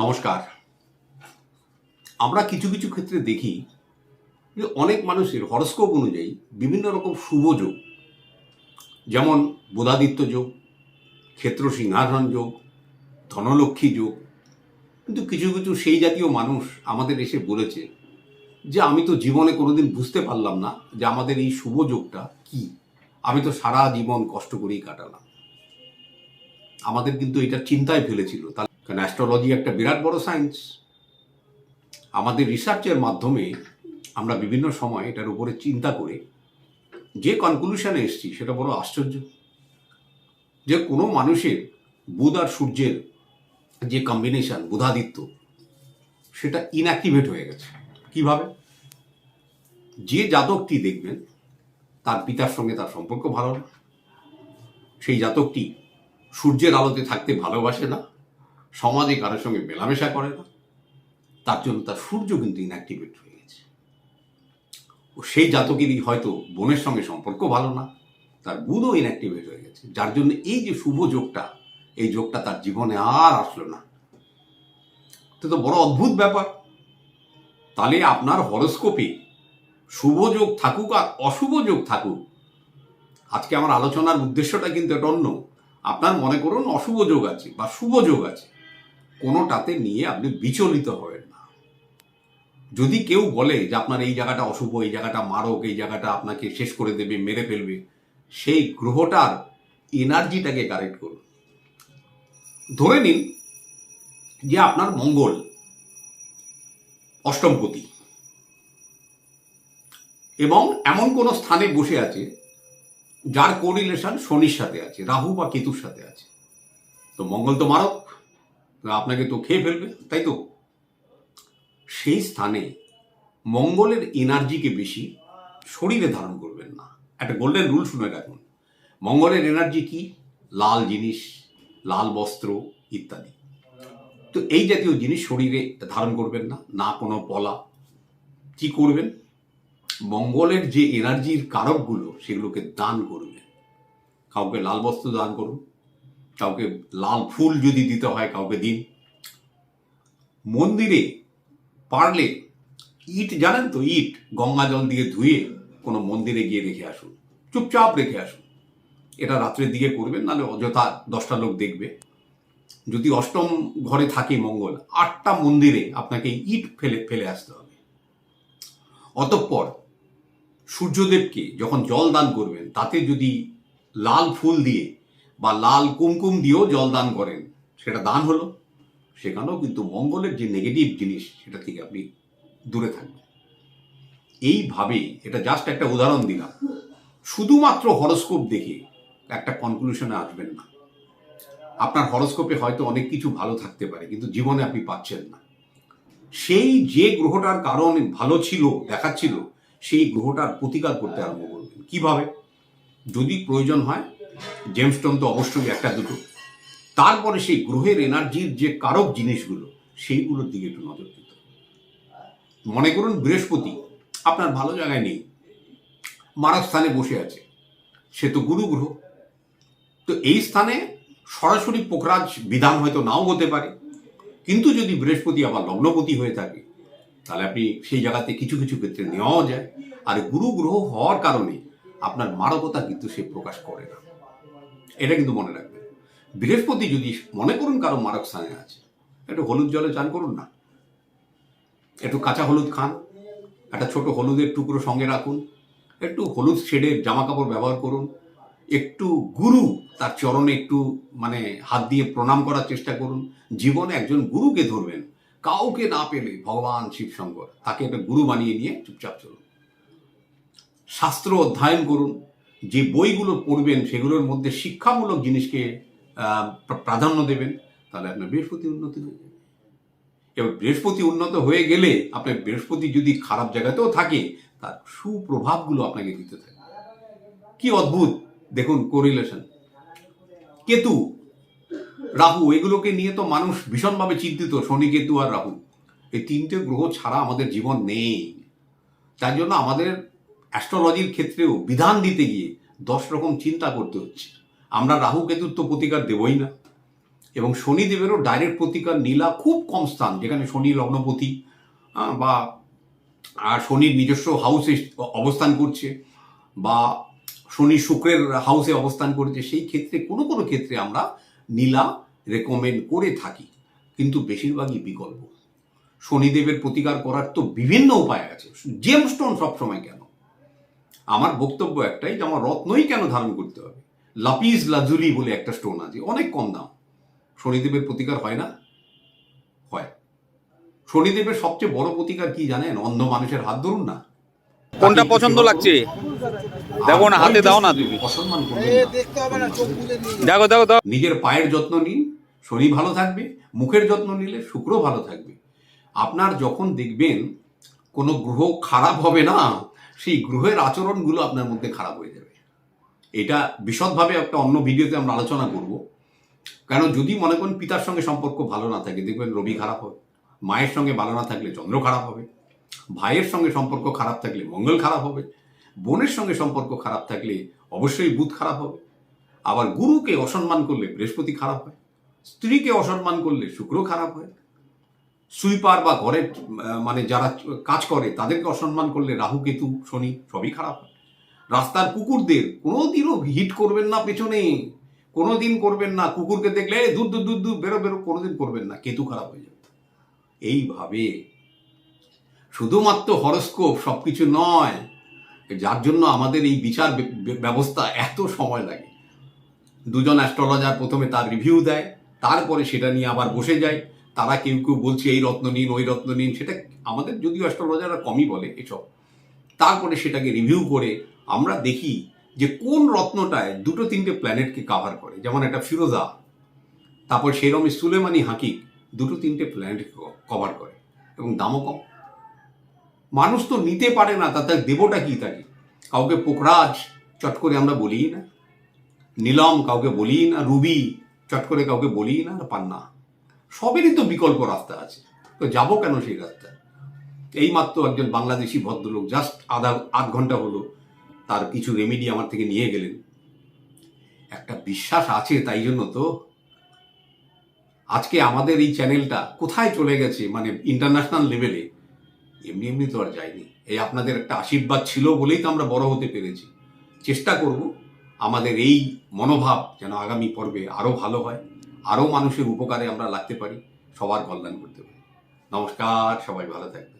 নমস্কার। আমরা কিছু কিছু ক্ষেত্রে দেখি যে অনেক মানুষের হরস্কোপ অনুযায়ী বিভিন্ন রকম শুভ যোগ, যেমন বুধাদিত্য যোগ, ক্ষেত্র সিংহাসন যোগ, ধনলক্ষ্মী যোগ। কিন্তু কিছু কিছু সেই জাতীয় মানুষ আমাদের এসে বলেছে যে আমি তো জীবনে কোনোদিন বুঝতে পারলাম না যে আমাদের এই শুভ যোগটা কি। আমি তো সারা জীবন কষ্ট করেই কাটালাম। আমাদের কিন্তু এটা চিন্তায় ফেলেছিল, কারণ অ্যাস্ট্রোলজি একটা বিরাট বড় সায়েন্স। আমাদের রিসার্চের মাধ্যমে আমরা বিভিন্ন সময় এটার উপরে চিন্তা করে যে কনক্লুশনে এসেছি সেটা বড় আশ্চর্য, যে কোনো মানুষের বুধ আর সূর্যের যে কম্বিনেশন বুধাদিত্য, সেটা ইনঅ্যাক্টিভেট হয়ে গেছে। কিভাবে? যে জাতকটি দেখবেন তার পিতার সঙ্গে তার সম্পর্ক ভালো না, সেই জাতকটি সূর্যের আলোতে থাকতে ভালোবাসে না, সমাজে কারোর সঙ্গে মেলামেশা করে না, তার জন্য তার সূর্য কিন্তু ইনঅ্যাক্টিভেট হয়ে গেছে। ও সেই জাতকেরই হয়তো বোনের সঙ্গে সম্পর্ক ভালো না, তার বুধও ইনঅ্যাক্টিভেট হয়ে গেছে, যার জন্য এই যে শুভ যোগটা, এই যোগটা তার জীবনে আর আসলো না। তো বড় অদ্ভুত ব্যাপার। তাহলে আপনার হরস্কোপে শুভ যোগ থাকুক আর অশুভ যোগ থাকুক, আজকে আমার আলোচনার উদ্দেশ্যটা কিন্তু এটা অন্য। আপনার মনে করুন অশুভ যোগ আছে বা শুভ যোগ আছে, কোনোটাতে নিয়ে আপনি বিচলিত হবেন না। যদি কেউ বলে যে আপনার এই জায়গাটা অশুভ, এই জায়গাটা মারক, এই জায়গাটা আপনাকে শেষ করে দেবে, মেরে ফেলবে, সেই গ্রহটার এনার্জিটাকে কারেক্ট করুন। ধরে নিন যে আপনার মঙ্গল অষ্টমপতি এবং এমন কোনো স্থানে বসে আছে যার কোরিলেশন শনির সাথে আছে, রাহু বা কেতুর সাথে আছে। তো মঙ্গল তো মারক, আপনাকে তো খেয়ে ফেলবে, তাই তো? সেই স্থানে মঙ্গলের এনার্জিকে বেশি শরীরে ধারণ করবেন না। একটা গোল্ডেন রুল শুনে রাখুন। মঙ্গলের এনার্জি কি? লাল জিনিস, লাল বস্ত্র ইত্যাদি। তো এই জাতীয় জিনিস শরীরে ধারণ করবেন না, না কোনো পলা। কি করবেন? মঙ্গলের যে এনার্জির কারকগুলো সেগুলোকে দান করবেন। কাউকে লাল বস্ত্র দান করুন, কাউকে লাল ফুল যদি দিতে হয় কাউকে দিন। মন্দিরে পারলে ইট, জানেন তো, ইট গঙ্গা জল দিয়ে ধুয়ে কোনো মন্দিরে গিয়ে রেখে আসুন, চুপচাপ রেখে আসুন। এটা রাত্রের দিকে করবেন, নাহলে অযথা 10টা লোক দেখবে। যদি অষ্টম ঘরে থাকে মঙ্গল, 8টা মন্দিরে আপনাকে ইট ফেলে ফেলে আসতে হবে। অতঃপর সূর্যদেবকে যখন জল দান করবেন, তাতে যদি লাল ফুল দিয়ে বা লাল কুমকুম দিয়েও জল দান করেন, সেটা দান হলো। সেখানেও কিন্তু মঙ্গলের যে নেগেটিভ জিনিস সেটা থেকে আপনি দূরে থাকবেন। এইভাবে, এটা জাস্ট একটা উদাহরণ দিলাম। শুধুমাত্র হরস্কোপ দেখে একটা কনক্লুশনে আসবেন না। আপনার হরস্কোপে হয়তো অনেক কিছু ভালো থাকতে পারে, কিন্তু জীবনে আপনি পাচ্ছেন না। সেই যে গ্রহটার কারণ ভালো ছিল, দেখাচ্ছিল, সেই গ্রহটার প্রতিকার করতে আরম্ভ করবেন। কিভাবে? যদি প্রয়োজন হয়, জেমস্টোন তো অবশ্যই একটা দুটো, তারপরে সেই গ্রহের এনার্জির যে কারক জিনিসগুলো, সেইগুলোর দিকে একটু নজর দিতে হবে। মনে করুন বৃহস্পতি আপনার ভালো জায়গায় নেই, মারক স্থানে বসে আছে, সে তো গুরু গ্রহ। তো এই স্থানে সরাসরি পোখরাজ বিধান হয়তো নাও হতে পারে, কিন্তু যদি বৃহস্পতি আবার লগ্নপতি হয়ে থাকে, তাহলে আপনি সেই জায়গাতে কিছু কিছু ক্ষেত্রে নেওয়াও যায়। আর গুরু গ্রহ হওয়ার কারণে আপনার মারকতা কিন্তু সে প্রকাশ করে না, এটা কিন্তু মনে রাখবেন। বৃহস্পতি যদি মনে করুন কারো মারক স্থানে আছে, একটু হলুদ জলে চান করুন না, একটু কাঁচা হলুদ খান, একটা ছোট হলুদের টুকরো সঙ্গে রাখুন, একটু হলুদ শেডের জামা কাপড় ব্যবহার করুন, একটু গুরু তার চরণে একটু হাত দিয়ে প্রণাম করার চেষ্টা করুন। জীবনে একজন গুরুকে ধরবেন, কাউকে না পেলে ভগবান শিবশঙ্কর, তাকে একটা গুরু বানিয়ে নিয়ে চুপচাপ চলুন। শাস্ত্র অধ্যয়ন করুন, যে বইগুলো পড়বেন সেগুলোর মধ্যে শিক্ষামূলক জিনিসকে প্রাধান্য দেবেন, তাহলে আপনার বৃহস্পতি উন্নতি হয়ে যাবে। এবার বৃহস্পতি উন্নত হয়ে গেলে আপনার বৃহস্পতি যদি খারাপ জায়গাতেও থাকে, তার সুপ্রভাবগুলো আপনাকে দিতে থাকে। কি অদ্ভুত দেখুন কোরিলেশন। কেতু, রাহু, এগুলোকে নিয়ে তো মানুষ ভীষণভাবে চিন্তিত। শনি, কেতু আর রাহু, এই 3টে গ্রহ ছাড়া আমাদের জীবন নেই। তার জন্য আমাদের অ্যাস্ট্রোলজির ক্ষেত্রেও বিধান দিতে গিয়ে 10 রকম চিন্তা করতে হচ্ছে। আমরা রাহু কেতুর তো প্রতিকার দেবই না। এবং শনিদেবেরও ডাইরেক্ট প্রতিকার নীলা খুব কম স্থান, যেখানে শনি লগ্নপতি বা শনির নিজস্ব হাউসে অবস্থান করছে বা শনি শুক্রের হাউসে অবস্থান করেছে, সেই ক্ষেত্রে কোনো কোনো ক্ষেত্রে আমরা নীলা রেকমেন্ড করে থাকি, কিন্তু বেশিরভাগই বিকল্প। শনিদেবের প্রতিকার করার তো বিভিন্ন উপায় আছে, জেমস্টোন সবসময় কেন? আমার বক্তব্য একটাই যে আমার রত্নই কেন ধারণ করতে হবে? লাপিস লাজুলি বলে একটা স্টোন আছে, অনেক কম দাম, শনিদেবের প্রতিকার হয় না? হয়। শনিদেবের সবচেয়ে বড় প্রতিকার কি জানেন? অন্ধ মানুষের হাত ধরুন না, কোনটা পছন্দ লাগছে? দেখো না, হাতে দাও না তুমি, অসম্মান করবেন না। দেখো দেখো দাও। নিজের পায়ের যত্ন নিন, শনি ভালো থাকবে। মুখের যত্ন নিলে শুক্র ভালো থাকবে। আপনার যখন দেখবেন কোনো গ্রহ খারাপ হবে না, সেই গ্রহের আচরণগুলো আপনার মধ্যে খারাপ হয়ে যাবে। এটা বিশদভাবে একটা অন্য ভিডিওতে আমরা আলোচনা করব। কারণ যদি মনে করেন পিতার সঙ্গে সম্পর্ক ভালো না থাকে, দেখবেন রবি খারাপ হবে। মায়ের সঙ্গে ভালো না থাকলে চন্দ্র খারাপ হবে। ভাইয়ের সঙ্গে সম্পর্ক খারাপ থাকলে মঙ্গল খারাপ হবে। বোনের সঙ্গে সম্পর্ক খারাপ থাকলে অবশ্যই বুধ খারাপ হবে। আবার গুরুকে অসম্মান করলে বৃহস্পতি খারাপ হয়। স্ত্রীকে অসম্মান করলে শুক্র খারাপ হয়। সুইপার বা ঘরে মানে যারা কাজ করে তাদেরকে অসম্মান করলে রাহু কেতু শনি সবই খারাপ হয়। রাস্তার কুকুরদের কোনোদিনও হিট করবেন না পেছনে, কোনোদিন করবেন না। কুকুরকে দেখলে দূর দূর দূর দূর বেরো বেরো, কোনোদিন করবেন না, কেতু খারাপ হয়ে যাবে। এইভাবে শুধুমাত্র হরস্কোপ সবকিছু নয়, যার জন্য আমাদের এই বিচার ব্যবস্থা এত সময় লাগে। দুজন অ্যাস্ট্রোলজার প্রথমে তার রিভিউ দেয়, তারপরে সেটা নিয়ে আবার বসে যায়। তারা কেউ কেউ বলছে এই রত্ন নিন, ওই রত্ন নিন, সেটা আমাদের যদিও অ্যাস্ট্রোলজাররা কমই বলে এসব। তারপরে সেটাকে রিভিউ করে আমরা দেখি যে কোন রত্নটায় দুটো তিনটে প্ল্যানেটকে কাভার করে। যেমন একটা ফিরোজা, তারপর সেরকমই সুলেমানি হাকিক দুটো তিনটে প্ল্যানেটকে কভার করে এবং দামও কম। মানুষ তো নিতে পারে না, তাতে দেবটা কি তাকে? কাউকে পোখরাজ চট করে আমরা বলি না, নীলম কাউকে বলি না, রুবি চট করে কাউকে বলি না, পান্না। সবেরই তো বিকল্প রাস্তা আছে, তো যাবো কেন সেই রাস্তায়? এইমাত্র একজন বাংলাদেশি ভদ্রলোক জাস্ট আধ ঘন্টা হলো তার কিছু রেমেডি আমার থেকে নিয়ে গেলেন। একটা বিশ্বাস আছে, তাই জন্য তো আজকে আমাদের এই চ্যানেলটা কোথায় চলে গেছে, মানে ইন্টারন্যাশনাল লেভেলে। এমনি এমনি তো আর যায়নি, এই আপনাদের একটা আশীর্বাদ ছিল বলেই তো আমরা বড় হতে পেরেছি। চেষ্টা করব আমাদের এই মনোভাব যেন আগামী পর্বে আরও ভালো হয়, আরও মানুষের উপকারে আমরা লাগতে পারি, সবার কল্যাণ করতে পারি। নমস্কার, সবাই ভালো থাকবেন।